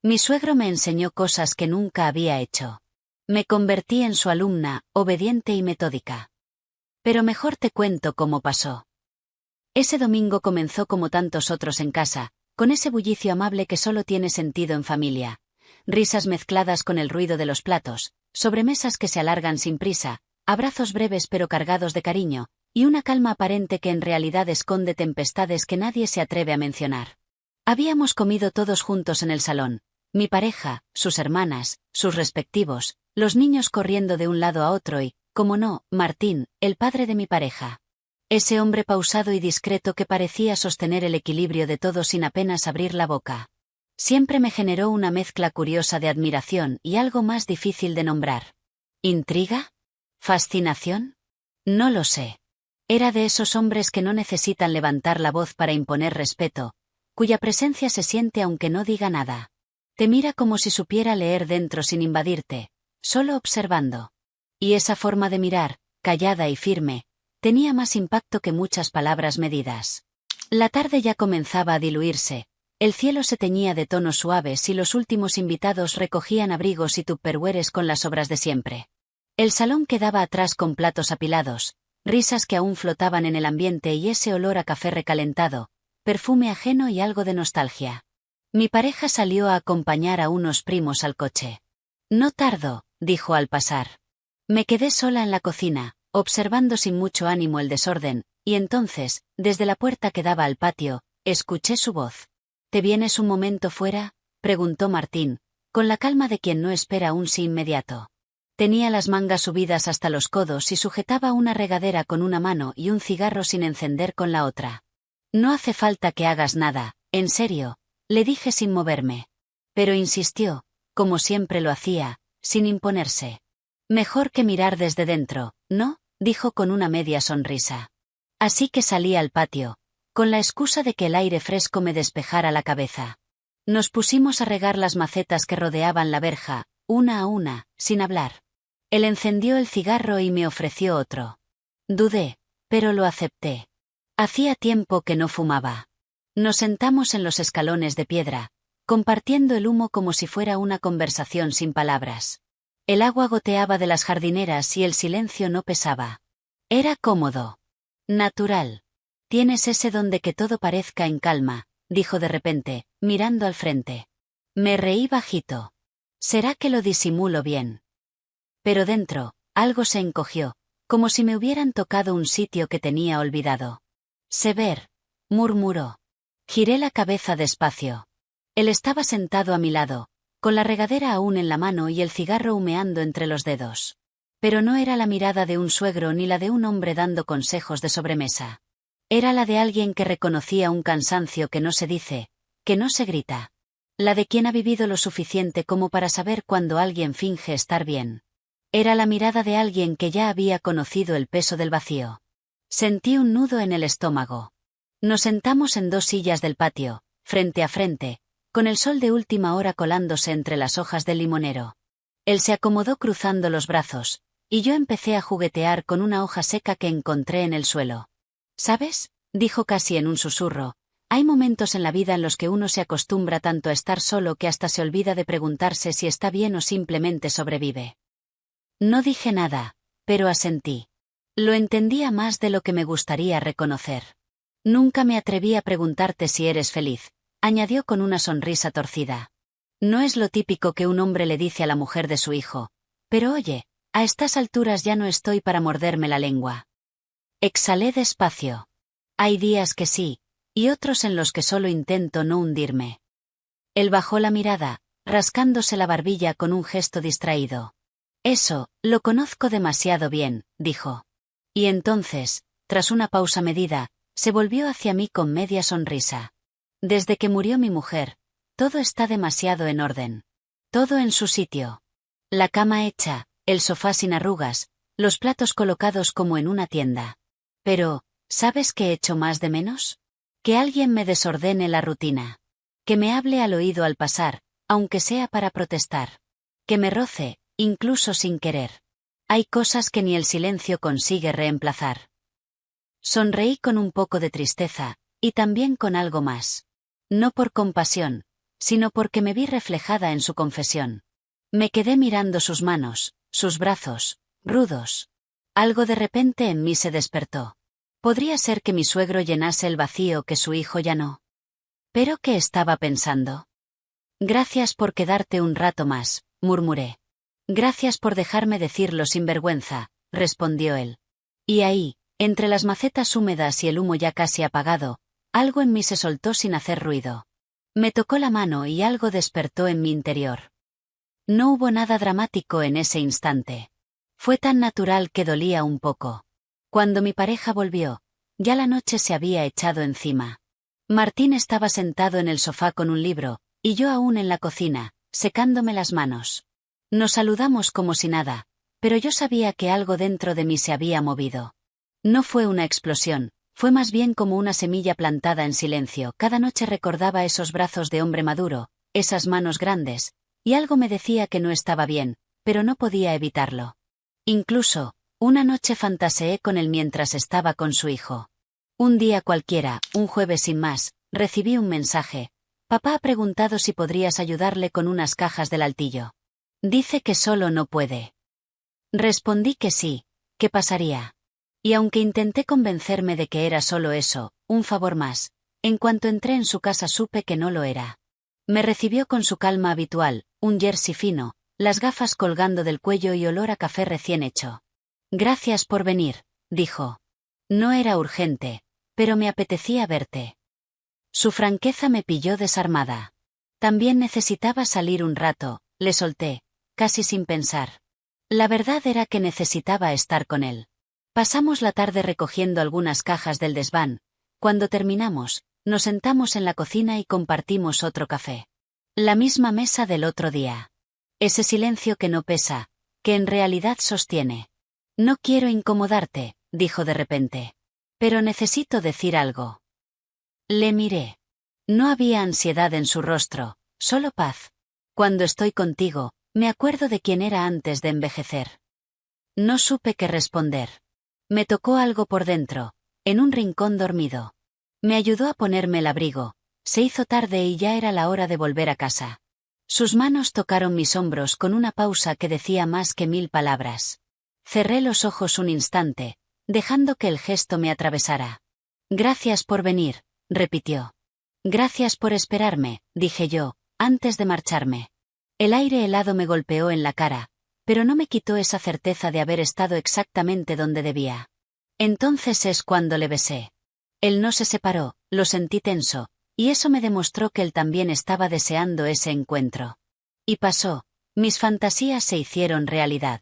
Mi suegro me enseñó cosas que nunca había hecho. Me convertí en su alumna, obediente y metódica. Pero mejor te cuento cómo pasó. Ese domingo comenzó como tantos otros en casa, con ese bullicio amable que solo tiene sentido en familia. Risas mezcladas con el ruido de los platos, sobremesas que se alargan sin prisa, abrazos breves pero cargados de cariño, y una calma aparente que en realidad esconde tempestades que nadie se atreve a mencionar. Habíamos comido todos juntos en el salón, mi pareja, sus hermanas, sus respectivos, los niños corriendo de un lado a otro y, como no, Martín, el padre de mi pareja. Ese hombre pausado y discreto que parecía sostener el equilibrio de todo sin apenas abrir la boca. Siempre me generó una mezcla curiosa de admiración y algo más difícil de nombrar. ¿Intriga? ¿Fascinación? No lo sé. Era de esos hombres que no necesitan levantar la voz para imponer respeto, cuya presencia se siente aunque no diga nada. Te mira como si supiera leer dentro sin invadirte, solo observando. Y esa forma de mirar, callada y firme, tenía más impacto que muchas palabras medidas. La tarde ya comenzaba a diluirse, el cielo se teñía de tonos suaves y los últimos invitados recogían abrigos y tupperwares con las obras de siempre. El salón quedaba atrás con platos apilados, risas que aún flotaban en el ambiente y ese olor a café recalentado, perfume ajeno y algo de nostalgia. Mi pareja salió a acompañar a unos primos al coche. No tardó, dijo al pasar. Me quedé sola en la cocina, observando sin mucho ánimo el desorden, y entonces, desde la puerta que daba al patio, escuché su voz. ¿Te vienes un momento fuera?, preguntó Martín, con la calma de quien no espera un sí inmediato. Tenía las mangas subidas hasta los codos y sujetaba una regadera con una mano y un cigarro sin encender con la otra. No hace falta que hagas nada, en serio, le dije sin moverme. Pero insistió, como siempre lo hacía, sin imponerse. Mejor que mirar desde dentro, ¿no?, dijo con una media sonrisa. Así que salí al patio, con la excusa de que el aire fresco me despejara la cabeza. Nos pusimos a regar las macetas que rodeaban la verja, una a una, sin hablar. Él encendió el cigarro y me ofreció otro. Dudé, pero lo acepté. Hacía tiempo que no fumaba. Nos sentamos en los escalones de piedra, compartiendo el humo como si fuera una conversación sin palabras. El agua goteaba de las jardineras y el silencio no pesaba. Era cómodo. Natural. Tienes ese don de que todo parezca en calma, dijo de repente, mirando al frente. Me reí bajito. ¿Será que lo disimulo bien? Pero dentro, algo se encogió, como si me hubieran tocado un sitio que tenía olvidado. Sever, murmuró. Giré la cabeza despacio. Él estaba sentado a mi lado, con la regadera aún en la mano y el cigarro humeando entre los dedos. Pero no era la mirada de un suegro ni la de un hombre dando consejos de sobremesa. Era la de alguien que reconocía un cansancio que no se dice, que no se grita. La de quien ha vivido lo suficiente como para saber cuando alguien finge estar bien. Era la mirada de alguien que ya había conocido el peso del vacío. Sentí un nudo en el estómago. Nos sentamos en dos sillas del patio, frente a frente, con el sol de última hora colándose entre las hojas del limonero. Él se acomodó cruzando los brazos, y yo empecé a juguetear con una hoja seca que encontré en el suelo. ¿Sabes?, dijo casi en un susurro, hay momentos en la vida en los que uno se acostumbra tanto a estar solo que hasta se olvida de preguntarse si está bien o simplemente sobrevive. No dije nada, pero asentí. Lo entendía más de lo que me gustaría reconocer. Nunca me atreví a preguntarte si eres feliz, añadió con una sonrisa torcida. No es lo típico que un hombre le dice a la mujer de su hijo, pero oye, a estas alturas ya no estoy para morderme la lengua. Exhalé despacio. Hay días que sí, y otros en los que solo intento no hundirme. Él bajó la mirada, rascándose la barbilla con un gesto distraído. Eso, lo conozco demasiado bien, dijo. Y entonces, tras una pausa medida, se volvió hacia mí con media sonrisa. Desde que murió mi mujer, todo está demasiado en orden. Todo en su sitio. La cama hecha, el sofá sin arrugas, los platos colocados como en una tienda. Pero, ¿sabes qué echo más de menos? Que alguien me desordene la rutina. Que me hable al oído al pasar, aunque sea para protestar. Que me roce, incluso sin querer. Hay cosas que ni el silencio consigue reemplazar. Sonreí con un poco de tristeza, y también con algo más. No por compasión, sino porque me vi reflejada en su confesión. Me quedé mirando sus manos, sus brazos, rudos. Algo de repente en mí se despertó. ¿Podría ser que mi suegro llenase el vacío que su hijo llenó? ¿Pero qué estaba pensando? Gracias por quedarte un rato más, murmuré. Gracias por dejarme decirlo sin vergüenza, respondió él. Y ahí, entre las macetas húmedas y el humo ya casi apagado, algo en mí se soltó sin hacer ruido. Me tocó la mano y algo despertó en mi interior. No hubo nada dramático en ese instante. Fue tan natural que dolía un poco. Cuando mi pareja volvió, ya la noche se había echado encima. Martín estaba sentado en el sofá con un libro, y yo aún en la cocina, secándome las manos. Nos saludamos como si nada, pero yo sabía que algo dentro de mí se había movido. No fue una explosión, fue más bien como una semilla plantada en silencio. Cada noche recordaba esos brazos de hombre maduro, esas manos grandes, y algo me decía que no estaba bien, pero no podía evitarlo. Incluso, una noche fantaseé con él mientras estaba con su hijo. Un día cualquiera, un jueves sin más, recibí un mensaje. Papá ha preguntado si podrías ayudarle con unas cajas del altillo. Dice que solo no puede. Respondí que sí, que pasaría. Y aunque intenté convencerme de que era solo eso, un favor más, en cuanto entré en su casa supe que no lo era. Me recibió con su calma habitual, un jersey fino, las gafas colgando del cuello y olor a café recién hecho. Gracias por venir, dijo. No era urgente, pero me apetecía verte. Su franqueza me pilló desarmada. También necesitaba salir un rato, le solté, casi sin pensar. La verdad era que necesitaba estar con él. Pasamos la tarde recogiendo algunas cajas del desván. Cuando terminamos, nos sentamos en la cocina y compartimos otro café. La misma mesa del otro día. Ese silencio que no pesa, que en realidad sostiene. No quiero incomodarte, dijo de repente. Pero necesito decir algo. Le miré. No había ansiedad en su rostro, solo paz. Cuando estoy contigo, me acuerdo de quién era antes de envejecer. No supe qué responder. Me tocó algo por dentro, en un rincón dormido. Me ayudó a ponerme el abrigo. Se hizo tarde y ya era la hora de volver a casa. Sus manos tocaron mis hombros con una pausa que decía más que 1000 palabras. Cerré los ojos un instante, dejando que el gesto me atravesara. Gracias por venir, repitió. Gracias por esperarme, dije yo, antes de marcharme. El aire helado me golpeó en la cara, pero no me quitó esa certeza de haber estado exactamente donde debía. Entonces es cuando le besé. Él no se separó, lo sentí tenso, y eso me demostró que él también estaba deseando ese encuentro. Y pasó, mis fantasías se hicieron realidad.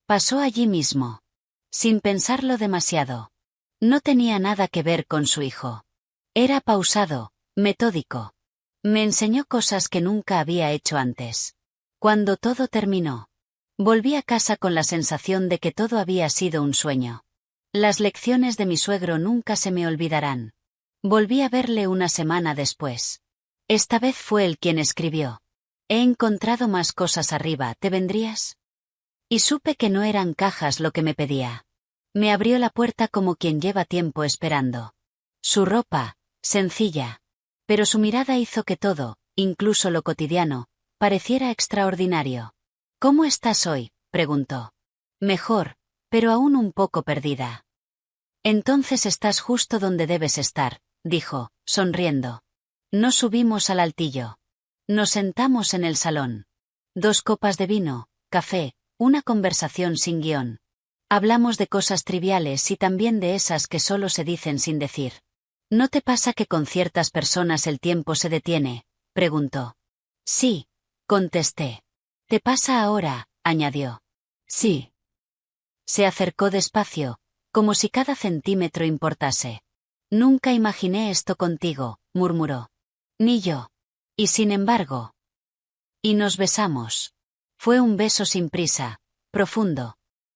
Pasó allí mismo. Sin pensarlo demasiado. No tenía nada que ver con su hijo. Era pausado, metódico. Me enseñó cosas que nunca había hecho antes. Cuando todo terminó, volví a casa con la sensación de que todo había sido un sueño. Las lecciones de mi suegro nunca se me olvidarán. Volví a verle una semana después. Esta vez fue él quien escribió. He encontrado más cosas arriba, ¿te vendrías? Y supe que no eran cajas lo que me pedía. Me abrió la puerta como quien lleva tiempo esperando. Su ropa, sencilla. Pero su mirada hizo que todo, incluso lo cotidiano, pareciera extraordinario. ¿Cómo estás hoy?, preguntó. Mejor, pero aún un poco perdida. Entonces estás justo donde debes estar, dijo, sonriendo. No subimos al altillo. Nos sentamos en el salón. 2 copas de vino, café, una conversación sin guión. Hablamos de cosas triviales y también de esas que solo se dicen sin decir. ¿No te pasa que con ciertas personas el tiempo se detiene?, preguntó. Sí, contesté. ¿Te pasa ahora?, añadió. Sí. Se acercó despacio, como si cada centímetro importase. Nunca imaginé esto contigo, murmuró. Ni yo. Y sin embargo. Y nos besamos. Fue un beso sin prisa, profundo.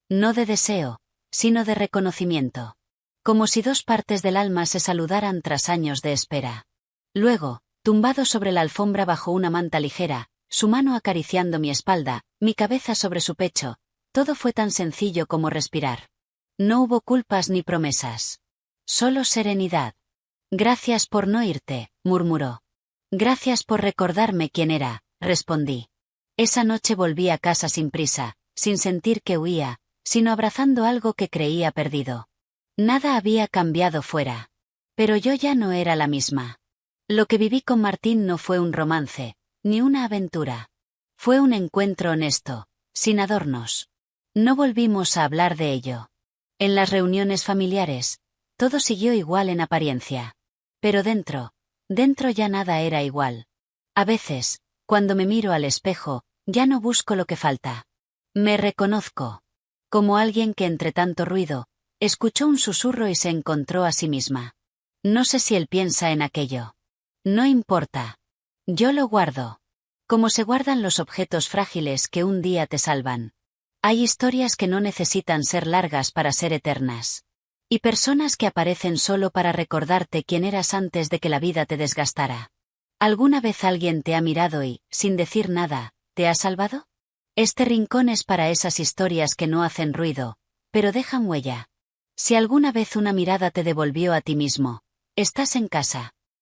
No de deseo, sino de reconocimiento. Como si 2 partes del alma se saludaran tras años de espera. Luego, tumbado sobre la alfombra bajo una manta ligera, su mano acariciando mi espalda, mi cabeza sobre su pecho, todo fue tan sencillo como respirar. No hubo culpas ni promesas. Solo serenidad. Gracias por no irte, murmuró. Gracias por recordarme quién era, respondí. Esa noche volví a casa sin prisa, sin sentir que huía, sino abrazando algo que creía perdido. Nada había cambiado fuera. Pero yo ya no era la misma. Lo que viví con Martín no fue un romance, ni una aventura. Fue un encuentro honesto, sin adornos. No volvimos a hablar de ello. En las reuniones familiares, todo siguió igual en apariencia. Pero dentro ya nada era igual. A veces, cuando me miro al espejo, ya no busco lo que falta. Me reconozco. Como alguien que entre tanto ruido, escuchó un susurro y se encontró a sí misma. No sé si él piensa en aquello. No importa. Yo lo guardo. Como se guardan los objetos frágiles que un día te salvan. Hay historias que no necesitan ser largas para ser eternas. Y personas que aparecen solo para recordarte quién eras antes de que la vida te desgastara. ¿Alguna vez alguien te ha mirado y, sin decir nada, te ha salvado? Este rincón es para esas historias que no hacen ruido, pero dejan huella. Si alguna vez una mirada te devolvió a ti mismo, estás en casa.